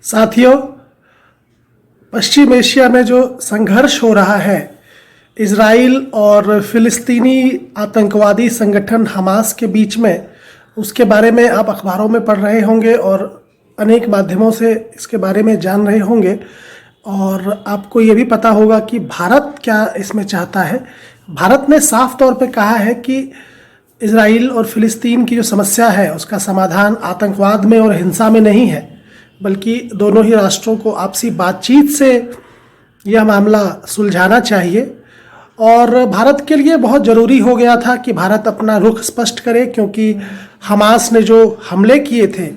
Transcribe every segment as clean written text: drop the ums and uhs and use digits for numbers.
साथियों, पश्चिम एशिया में जो संघर्ष हो रहा है इजराइल और फिलिस्तीनी आतंकवादी संगठन हमास के बीच में, उसके बारे में आप अखबारों में पढ़ रहे होंगे और अनेक माध्यमों से इसके बारे में जान रहे होंगे। और आपको ये भी पता होगा कि भारत क्या इसमें चाहता है। भारत ने साफ तौर पे कहा है कि इजराइल और फिलिस्तीन की जो समस्या है उसका समाधान आतंकवाद में और हिंसा में नहीं है, बल्कि दोनों ही राष्ट्रों को आपसी बातचीत से यह मामला सुलझाना चाहिए। और भारत के लिए बहुत ज़रूरी हो गया था कि भारत अपना रुख स्पष्ट करे, क्योंकि हमास ने जो हमले किए थे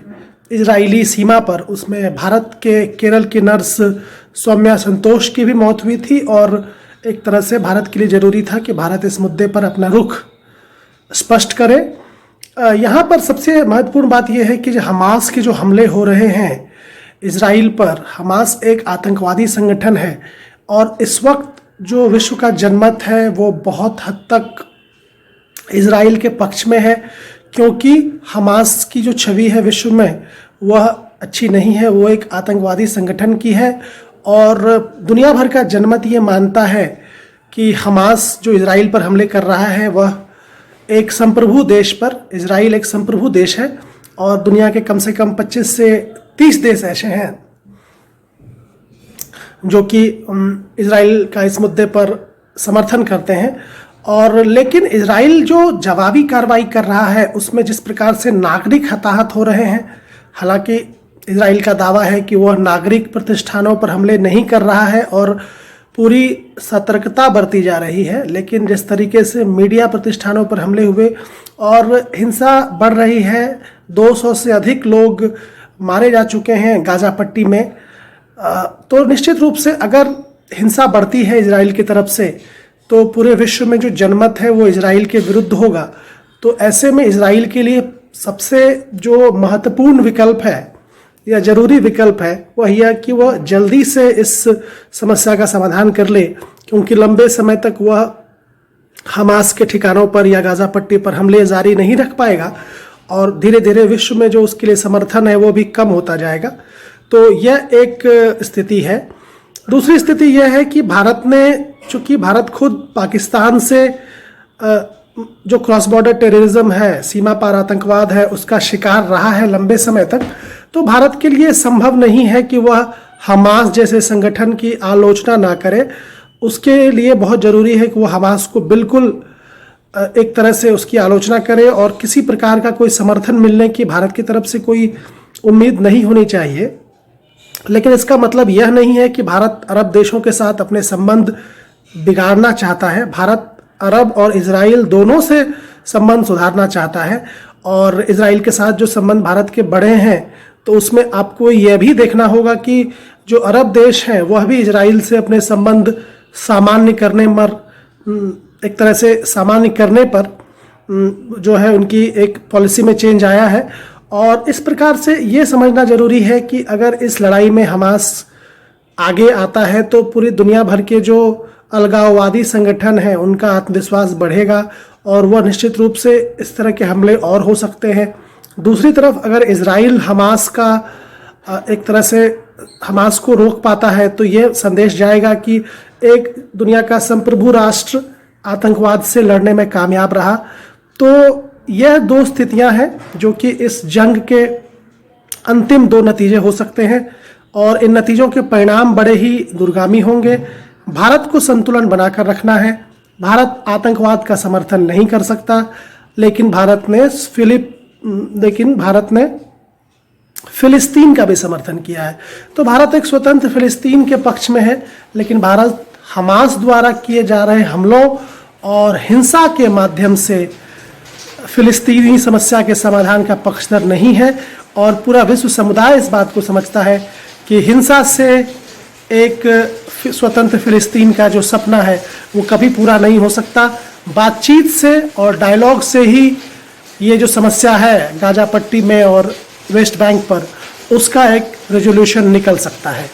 इजरायली सीमा पर, उसमें भारत के केरल की नर्स सौम्या संतोष की भी मौत हुई थी। और एक तरह से भारत के लिए ज़रूरी था कि भारत इस मुद्दे पर अपना रुख स्पष्ट करे। यहाँ पर सबसे महत्वपूर्ण बात यह है कि जो हमास के जो हमले हो रहे हैं इजराइल पर, हमास एक आतंकवादी संगठन है और इस वक्त जो विश्व का जनमत है वो बहुत हद तक इजराइल के पक्ष में है, क्योंकि हमास की जो छवि है विश्व में वह अच्छी नहीं है, वो एक आतंकवादी संगठन की है। और दुनिया भर का जनमत ये मानता है कि हमास जो इजराइल पर हमले कर रहा है वह एक संप्रभु देश पर, इजराइल एक संप्रभु देश है और दुनिया के कम से कम 25 से 30 देश ऐसे हैं जो कि इजराइल का इस मुद्दे पर समर्थन करते हैं। और लेकिन इजराइल जो जवाबी कार्रवाई कर रहा है उसमें जिस प्रकार से नागरिक हताहत हो रहे हैं, हालांकि इजराइल का दावा है कि वह नागरिक प्रतिष्ठानों पर हमले नहीं कर रहा है और पूरी सतर्कता बरती जा रही है, लेकिन जिस तरीके से मीडिया प्रतिष्ठानों पर हमले हुए और हिंसा बढ़ रही है, 200 से अधिक लोग मारे जा चुके हैं गाजा पट्टी में, तो निश्चित रूप से अगर हिंसा बढ़ती है इजराइल की तरफ से तो पूरे विश्व में जो जनमत है वो इजराइल के विरुद्ध होगा। तो ऐसे में इजराइल के लिए सबसे जो महत्वपूर्ण विकल्प है या ज़रूरी विकल्प है वह यह कि वह जल्दी से इस समस्या का समाधान कर ले, क्योंकि लंबे समय तक वह हमास के ठिकानों पर या गाजा पट्टी पर हमले जारी नहीं रख पाएगा और धीरे धीरे विश्व में जो उसके लिए समर्थन है वो भी कम होता जाएगा। तो यह एक स्थिति है। दूसरी स्थिति यह है कि भारत ने, चूँकि भारत खुद पाकिस्तान से जो क्रॉस बॉर्डर टेररिज्म है, सीमा पार आतंकवाद है, उसका शिकार रहा है लंबे समय तक, तो भारत के लिए संभव नहीं है कि वह हमास जैसे संगठन की आलोचना ना करे। उसके लिए बहुत ज़रूरी है कि वह हमास को बिल्कुल एक तरह से उसकी आलोचना करे और किसी प्रकार का कोई समर्थन मिलने की भारत की तरफ से कोई उम्मीद नहीं होनी चाहिए। लेकिन इसका मतलब यह नहीं है कि भारत अरब देशों के साथ अपने संबंध बिगाड़ना चाहता है। भारत अरब और इजराइल दोनों से संबंध सुधारना चाहता है और इजराइल के साथ जो संबंध भारत के बढ़े हैं तो उसमें आपको यह भी देखना होगा कि जो अरब देश हैं वह भी इजराइल से अपने संबंध सामान्य करने पर, एक तरह से सामान्य करने पर जो है उनकी एक पॉलिसी में चेंज आया है। और इस प्रकार से ये समझना ज़रूरी है कि अगर इस लड़ाई में हमास आगे आता है तो पूरी दुनिया भर के जो अलगाववादी संगठन हैं उनका आत्मविश्वास बढ़ेगा और वह निश्चित रूप से इस तरह के हमले और हो सकते हैं। दूसरी तरफ अगर इजराइल हमास का एक तरह से हमास को रोक पाता है तो ये संदेश जाएगा कि एक दुनिया का संप्रभु राष्ट्र आतंकवाद से लड़ने में कामयाब रहा। तो यह दो स्थितियां हैं जो कि इस जंग के अंतिम दो नतीजे हो सकते हैं और इन नतीजों के परिणाम बड़े ही दूरगामी होंगे। भारत को संतुलन बनाकर रखना है। भारत आतंकवाद का समर्थन नहीं कर सकता, लेकिन भारत ने फिलिस्तीन का भी समर्थन किया है। तो भारत एक स्वतंत्र फिलिस्तीन के पक्ष में है, लेकिन भारत हमास द्वारा किए जा रहे हमलों और हिंसा के माध्यम से फिलिस्तीनी समस्या के समाधान का पक्षधर नहीं है। और पूरा विश्व समुदाय इस बात को समझता है कि हिंसा से एक स्वतंत्र फिलिस्तीन का जो सपना है वो कभी पूरा नहीं हो सकता। बातचीत से और डायलॉग से ही ये जो समस्या है गाजा पट्टी में और वेस्ट बैंक पर, उसका एक रेजोल्यूशन निकल सकता है।